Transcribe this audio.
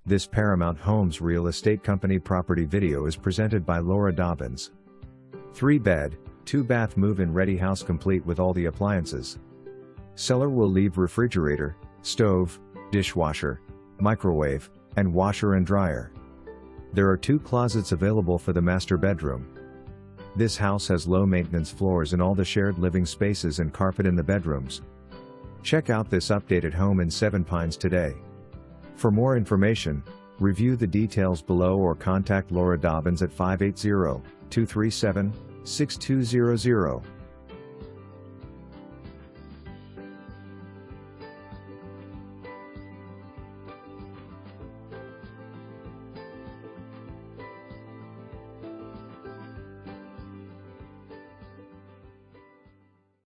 This Paramount Homes Real Estate Company property video is presented by Laura Dobbins. 3-bed, 2-bath move-in ready house complete with all the appliances. Seller will leave refrigerator, stove, dishwasher, microwave, and washer and dryer. There are 2 closets available for the master bedroom. This house has low maintenance floors in all the shared living spaces and carpet in the bedrooms. Check out this updated home in Seven Pines today. For more information, review the details below or contact Laura Dobbins at 580-237-6200.